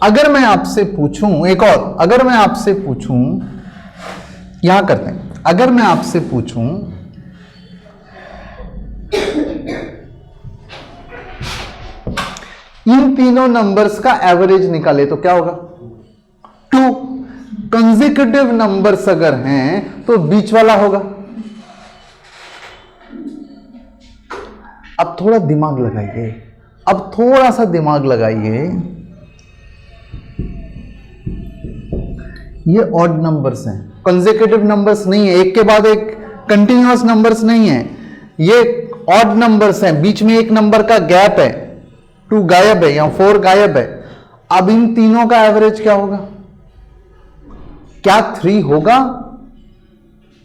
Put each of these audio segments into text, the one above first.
अगर मैं आपसे पूछूं एक और, अगर मैं आपसे पूछूं, यहां करते हैं, अगर मैं आपसे पूछूं इन तीनों नंबर्स का एवरेज निकाले तो क्या होगा? 2 कंसेक्यूटिव नंबर्स अगर हैं तो बीच वाला होगा। अब थोड़ा दिमाग लगाइए, अब थोड़ा सा दिमाग लगाइए। ये ऑड नंबर्स हैं, कंसेक्यूटिव नंबर्स नहीं है, एक के बाद एक कंटिन्यूअस नंबर्स नहीं है, ये ऑड नंबर्स हैं, बीच में एक नंबर का गैप है, 2 गायब है या 4 गायब है। अब इन तीनों का एवरेज क्या होगा? क्या 3 होगा?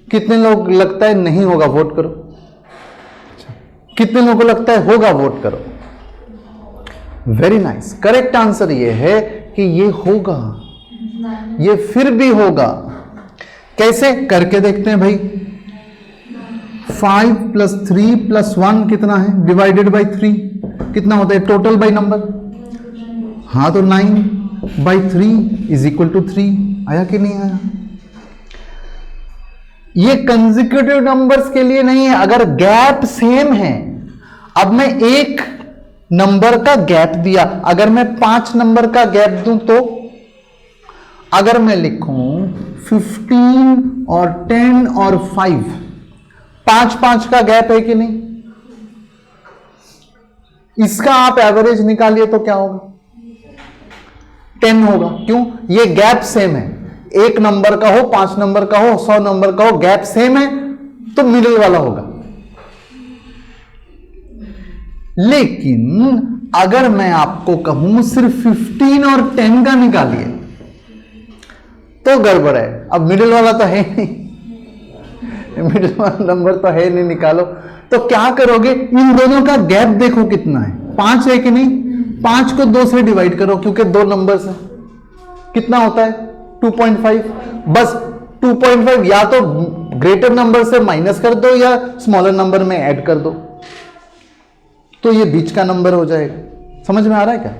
कितने लोग लगता है नहीं होगा? वोट करो। कितने लोगों को लगता है होगा? वोट करो। वेरी नाइस, करेक्ट आंसर ये है कि ये होगा, ये फिर भी होगा। कैसे करके देखते हैं भाई। 5 + 3 + 1 कितना है? डिवाइडेड बाई 3 कितना होता है? टोटल बाई नंबर, हाँ तो 9/3 = 3। आया कि नहीं आया? ये कंसेक्यूटिव नंबर्स के लिए नहीं है, अगर गैप सेम है। अब मैं एक नंबर का गैप दिया, अगर मैं 5 नंबर का गैप दूं तो अगर मैं लिखूं 15 और 10 और 5, 5 का गैप है कि नहीं? इसका आप एवरेज निकालिए तो क्या होगा? 10 होगा। क्यों? ये गैप सेम है, एक नंबर का हो, 5 नंबर का हो, 100 नंबर का हो, गैप सेम है तो मिडिल वाला होगा। लेकिन अगर मैं आपको कहूं सिर्फ 15 और 10 का निकालिए तो गड़बड़ है। अब मिडिल वाला तो है नहीं, मिडिल वाला नंबर तो है नहीं, निकालो तो क्या करोगे? इन दोनों का गैप देखो कितना है, 5 है कि नहीं? 5 को 2 से डिवाइड करो क्योंकि 2 नंबर्स हैं, कितना होता है? 2.5। बस 2.5 या तो ग्रेटर नंबर से माइनस कर दो या स्मॉलर नंबर में ऐड कर दो, तो ये बीच का नंबर हो जाएगा। समझ में आ रहा है क्या?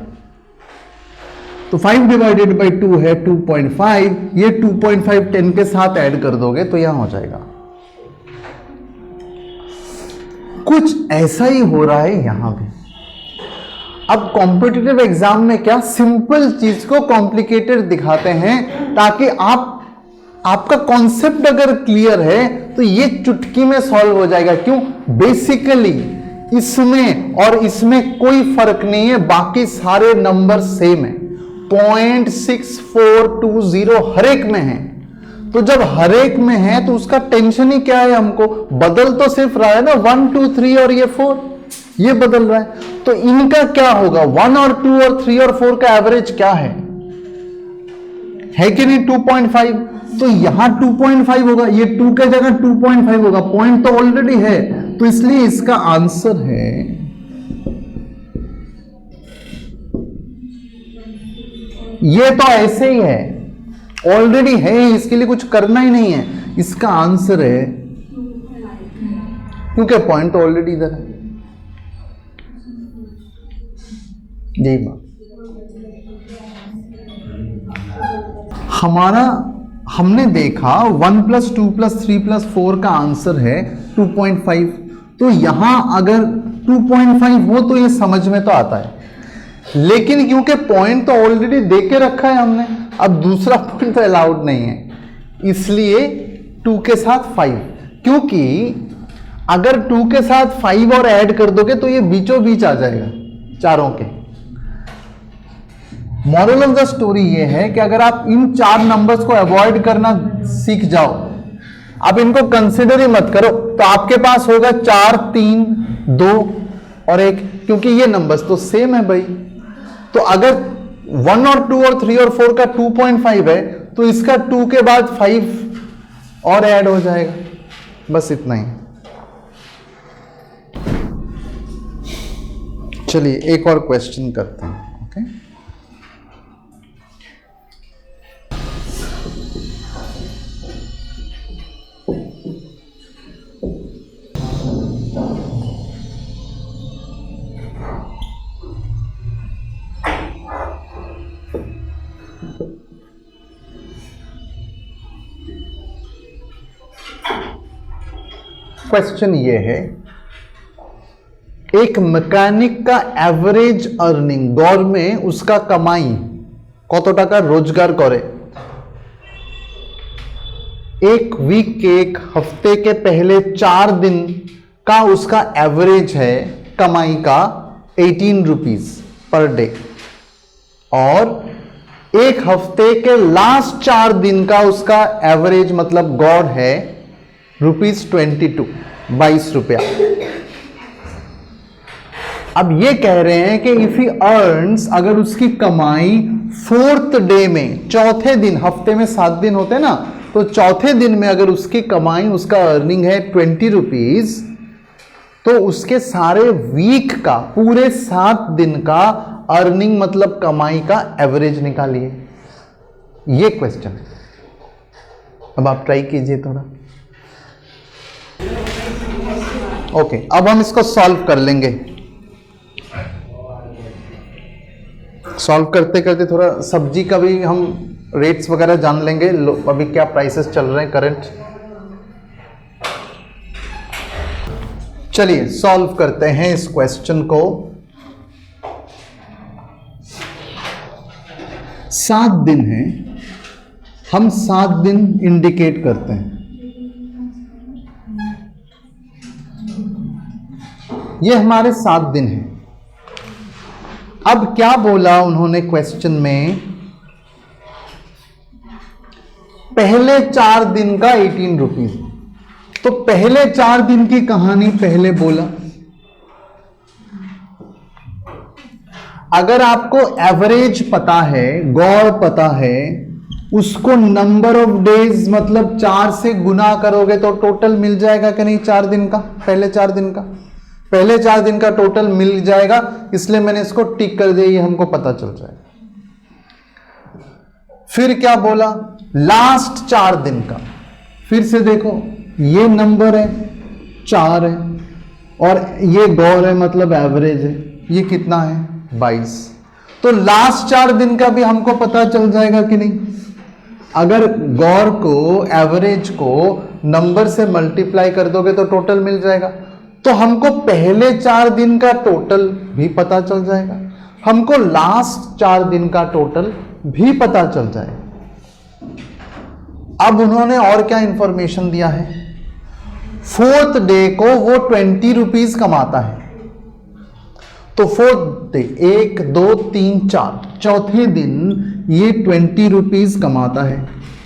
तो 5 डिवाइडेड बाई 2 है 2.5, ये 2.5 10 के साथ ऐड कर दोगे तो यहां हो जाएगा। कुछ ऐसा ही हो रहा है यहां भी। अब कॉम्पिटिटिव एग्जाम में क्या सिंपल चीज को कॉम्प्लिकेटेड दिखाते हैं ताकि आपका कॉन्सेप्ट अगर क्लियर है तो ये चुटकी में सॉल्व हो जाएगा। क्यों? बेसिकली इसमें और इसमें कोई फर्क नहीं है, बाकी सारे नंबर सेम है, 0.6420 हर एक में है। तो जब हर एक में है तो उसका टेंशन ही क्या है? हमको बदल तो सिर्फ रहा है ना, 1 2 3 और ये 4, ये बदल रहा है। तो इनका क्या होगा? 1 और 2 और 3 और 4 का एवरेज क्या है कि नहीं? 2.5। तो यहां 2.5 होगा, ये 2 के जगह 2.5 होगा, पॉइंट तो ऑलरेडी है, तो इसलिए इसका आंसर है ये। तो ऐसे ही है, ऑलरेडी है, इसके लिए कुछ करना ही नहीं है। इसका आंसर है, क्योंकि पॉइंट तो ऑलरेडी इधर है। यही बात हमने देखा 1 + 2 + 3 + 4 का आंसर है 2.5। तो यहां अगर 2.5 हो तो ये समझ में तो आता है, लेकिन क्योंकि पॉइंट तो ऑलरेडी दे के रखा है हमने, अब दूसरा पॉइंट तो अलाउड नहीं है, इसलिए 2 के साथ 5। क्योंकि अगर 2 के साथ 5 और ऐड कर दोगे तो ये बीचों बीच आ जाएगा चारों के। मॉरल ऑफ द स्टोरी ये है कि अगर आप इन 4 नंबर्स को अवॉइड करना सीख जाओ, आप इनको कंसिडर ही मत करो, तो आपके पास होगा 4 3 2 और 1, क्योंकि ये नंबर्स तो सेम है भाई। तो अगर 1 और 2 और 3 और 4 का 2.5 है तो इसका 2 के बाद 5 और ऐड हो जाएगा, बस इतना ही। चलिए एक और क्वेश्चन करते हैं। ओके, क्वेश्चन ये है, एक मैकेनिक का एवरेज अर्निंग गौर में उसका कमाई कत टाका रोजगार करे, एक वीक के, एक हफ्ते के पहले 4 दिन का उसका एवरेज है कमाई का 18 रुपीज पर डे, और एक हफ्ते के लास्ट 4 दिन का उसका एवरेज मतलब गौड़ है ₹22, 22 रुपया। अब ये कह रहे हैं कि इफ ही अर्न्स, अगर उसकी कमाई 4th डे में, चौथे दिन, हफ्ते में 7 दिन होते हैं ना, तो चौथे दिन में अगर उसकी कमाई, उसका अर्निंग है 20 रुपीज, तो उसके सारे वीक का, पूरे 7 दिन का अर्निंग मतलब कमाई का एवरेज निकालिए। ये क्वेश्चन है। अब आप ट्राई कीजिए थोड़ा। ओके, अब हम इसको सॉल्व कर लेंगे। सॉल्व करते करते थोड़ा सब्जी का भी हम रेट्स वगैरह जान लेंगे, अभी क्या प्राइसेस चल रहे हैं करंट। चलिए सॉल्व करते हैं इस क्वेश्चन को। 7 दिन है, हम 7 दिन इंडिकेट करते हैं। ये हमारे 7 दिन हैं। अब क्या बोला उन्होंने क्वेश्चन में, पहले 4 दिन का 18 रुपीज। तो पहले 4 दिन की कहानी पहले बोला। अगर आपको एवरेज पता है, गौर पता है, उसको नंबर ऑफ डेज मतलब 4 से गुना करोगे तो टोटल मिल जाएगा कि नहीं? 4 दिन का, पहले 4 दिन का, पहले 4 दिन का टोटल मिल जाएगा, इसलिए मैंने इसको टिक कर दिया, ये हमको पता चल जाएगा। फिर क्या बोला, लास्ट 4 दिन का। फिर से देखो, ये नंबर है 4 है, और ये गौर है मतलब एवरेज है, ये कितना है 22। तो लास्ट 4 दिन का भी हमको पता चल जाएगा कि नहीं? अगर गौर को, एवरेज को नंबर से मल्टीप्लाई कर दोगे तो टोटल मिल जाएगा। तो हमको पहले 4 दिन का टोटल भी पता चल जाएगा, हमको लास्ट 4 दिन का टोटल भी पता चल जाएगा। अब उन्होंने और क्या इंफॉर्मेशन दिया है, 4th डे को वो 20 रुपीज कमाता है। तो 4th डे, 1 2 3 4, चौथे दिन ये 20 रुपीज कमाता है।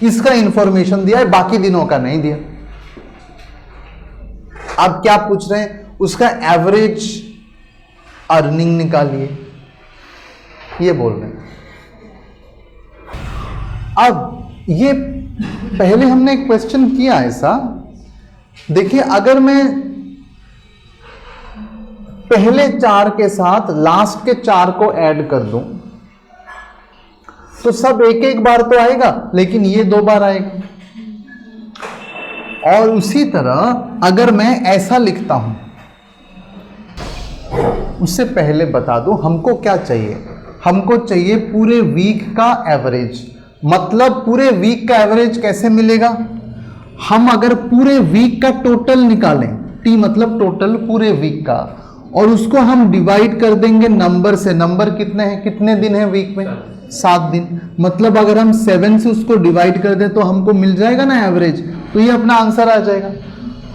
इसका इंफॉर्मेशन दिया है, बाकी दिनों का नहीं दिया। अब क्या पूछ रहे हैं, उसका एवरेज अर्निंग निकालिए, ये बोल रहे हैं। अब ये पहले हमने एक क्वेश्चन किया ऐसा, देखिए अगर मैं पहले 4 के साथ लास्ट के 4 को ऐड कर दूं तो सब एक बार तो आएगा, लेकिन ये 2 बार आएगा। और उसी तरह अगर मैं ऐसा लिखता हूं, उससे पहले बता दूं हमको क्या चाहिए, हमको चाहिए पूरे वीक का एवरेज। मतलब पूरे वीक का एवरेज कैसे मिलेगा, हम अगर पूरे वीक का टोटल निकालें, टी मतलब टोटल पूरे वीक का, और उसको हम डिवाइड कर देंगे नंबर से। नंबर कितने हैं, कितने दिन है वीक में? 7 दिन। मतलब अगर हम 7 से उसको डिवाइड कर दें तो हमको मिल जाएगा ना एवरेज, तो ये अपना आंसर आ जाएगा।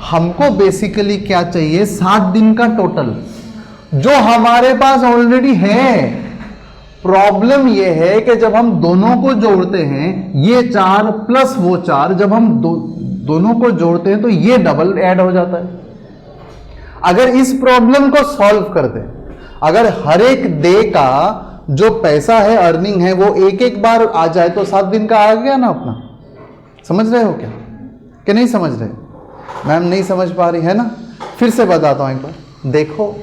हमको बेसिकली क्या चाहिए, 7 दिन का टोटल, जो हमारे पास ऑलरेडी है। प्रॉब्लम यह है कि जब हम दोनों को जोड़ते हैं, ये 4 प्लस वो 4, जब हम दोनों को जोड़ते हैं तो ये डबल ऐड हो जाता है। अगर इस प्रॉब्लम को सॉल्व कर दें, अगर हर एक डे का जो पैसा है, अर्निंग है, वो एक बार आ जाए तो 7 दिन का आ गया ना अपना। समझ रहे हो क्या कि नहीं समझ रहे? मैम नहीं समझ पा रही है ना? फिर से बताता हूं एक बार। देखो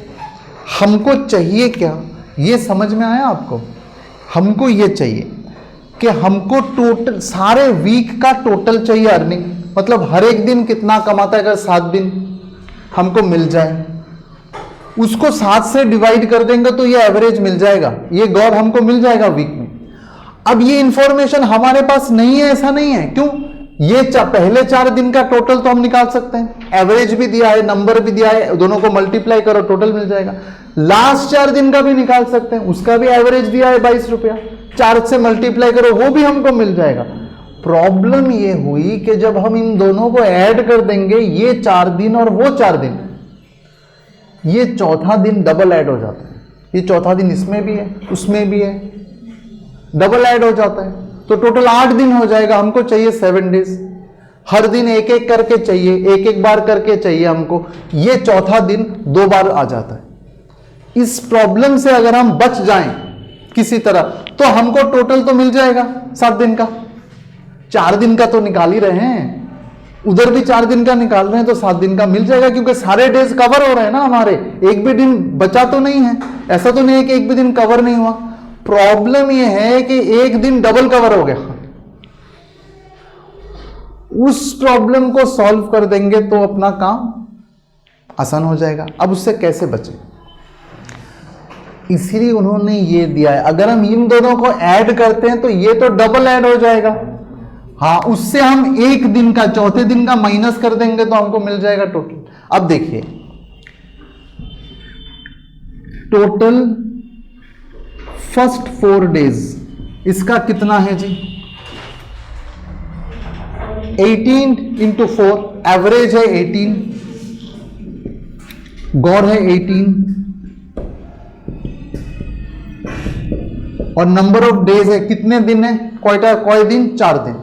हमको चाहिए क्या, ये समझ में आया आपको? हमको ये चाहिए कि हमको टोटल सारे वीक का टोटल चाहिए अर्निंग, मतलब हर एक दिन कितना कमाता है, अगर 7 दिन हमको मिल जाए, उसको 7 से डिवाइड कर देंगे तो ये एवरेज मिल जाएगा, ये गौर हमको मिल जाएगा वीक में। अब ये इंफॉर्मेशन हमारे पास नहीं है, ऐसा नहीं है। क्यों? ये पहले 4 दिन का टोटल तो हम निकाल सकते हैं, एवरेज भी दिया है, नंबर भी दिया है, दोनों को मल्टीप्लाई करो टोटल मिल जाएगा। लास्ट 4 दिन का भी निकाल सकते हैं, उसका भी एवरेज दिया है 22 रुपया, 4 से मल्टीप्लाई करो वो भी हमको मिल जाएगा। प्रॉब्लम ये हुई कि जब हम इन दोनों को ऐड कर देंगे, ये 4 दिन और वो 4 दिन, ये चौथा दिन डबल ऐड हो जाता है, ये चौथा दिन इसमें भी है उसमें भी है, डबल ऐड हो जाता है, तो टोटल 8 दिन हो जाएगा। हमको चाहिए 7 डेज, हर दिन एक एक करके चाहिए, एक एक बार करके चाहिए हमको, ये चौथा दिन 2 बार आ जाता है। इस प्रॉब्लम से अगर हम बच जाएं किसी तरह तो हमको टोटल तो मिल जाएगा 7 दिन का। 4 दिन का तो निकाल ही रहे हैं, उधर भी 4 दिन का निकाल रहे हैं, तो 7 दिन का मिल जाएगा, क्योंकि सारे डेज कवर हो रहे हैं ना हमारे, एक भी दिन बचा तो नहीं है, ऐसा तो नहीं है कि एक भी दिन कवर नहीं हुआ। प्रॉब्लम यह है कि एक दिन डबल कवर हो गया, उस प्रॉब्लम को सॉल्व कर देंगे तो अपना काम आसान हो जाएगा। अब उससे कैसे बचे, इसीलिए उन्होंने ये दिया है, अगर हम इन दोनों को ऐड करते हैं तो ये तो डबल ऐड हो जाएगा, हाँ उससे हम एक दिन का चौथे दिन का माइनस कर देंगे तो हमको मिल जाएगा टोटल। अब देखिए टोटल फर्स्ट 4 डेज इसका कितना है जी, 18 इंटू 4, एवरेज है 18, गौर है 18, और नंबर ऑफ डेज है, कितने दिन है, कोई दिन 4 दिन,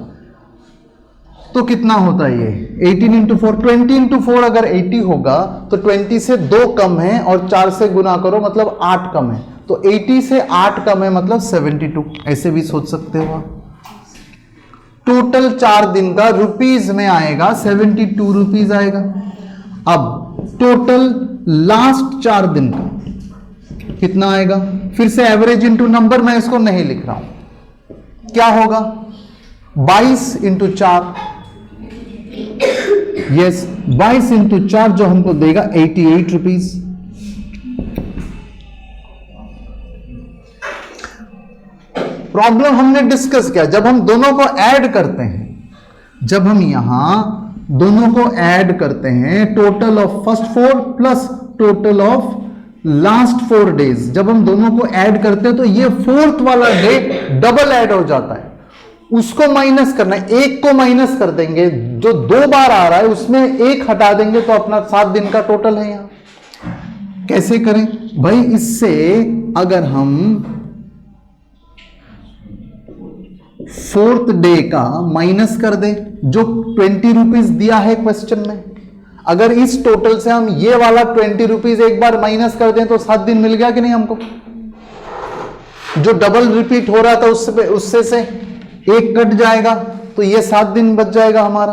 तो कितना होता है ये 18 इंटू 4, 20 इंटू 4 अगर 80 होगा तो 20 से 2 कम है और 4 से गुना करो मतलब 8 कम है, तो 80 से 8 कम है मतलब 72, ऐसे भी सोच सकते हो आप। टोटल 4 दिन का रुपीज में आएगा 72 रुपीज आएगा। अब टोटल लास्ट 4 दिन का कितना आएगा, फिर से एवरेज इंटू नंबर, मैं इसको नहीं लिख रहा हूं, क्या होगा 22 इंटू 4, यस 22 इंटू 4 जो हमको देगा 88 रुपीज। प्रॉब्लम हमने डिस्कस किया, जब हम दोनों को ऐड करते हैं, जब हम यहां दोनों को ऐड करते हैं, total of first 4 plus total of last 4 days, जब हम दोनों को ऐड करते हैं तो ये 4th वाला डे डबल ऐड हो जाता है, उसको माइनस करना है, एक को माइनस कर देंगे, जो 2 बार आ रहा है उसमें एक हटा देंगे तो अपना 7 दिन का टोटल है। यहां कैसे करें भाई, इससे अगर हम 4th डे का माइनस कर दें जो 20 रुपीज दिया है क्वेश्चन में, अगर इस टोटल से हम ये वाला 20 रुपीज एक बार माइनस कर दें तो 7 दिन मिल गया कि नहीं हमको, जो डबल रिपीट हो रहा था उससे से एक कट जाएगा तो ये 7 दिन बच जाएगा हमारा।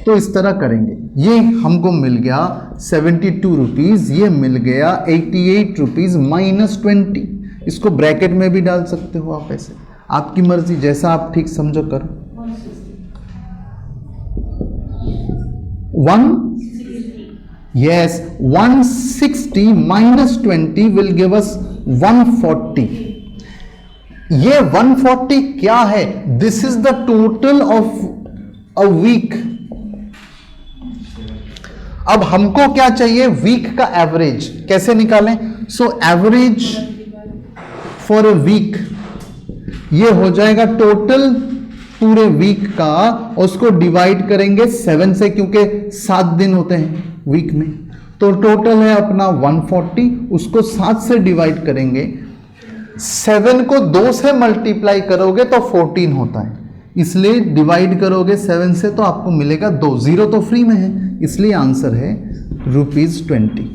तो इस तरह करेंगे, ये हमको मिल गया 72 रुपीज, ये मिल गया 88 रुपीज माइनस 20, इसको ब्रैकेट में भी डाल सकते हो आप, ऐसे आपकी मर्जी, जैसा आप ठीक समझो करो। 160 माइनस 20 विल गिव अस 140। ये 140 क्या है, this is the total of a week. अब हमको क्या चाहिए, वीक का एवरेज कैसे निकालें, so average for a week, ये हो जाएगा टोटल पूरे वीक का, उसको डिवाइड करेंगे 7 से, क्योंकि 7 दिन होते हैं वीक में, तो टोटल है अपना 140, उसको 7 से डिवाइड करेंगे, 7 को 2 से मल्टीप्लाई करोगे तो 14 होता है, इसलिए डिवाइड करोगे 7 से तो आपको मिलेगा 2, 0 तो फ्री में है, इसलिए आंसर है ₹20।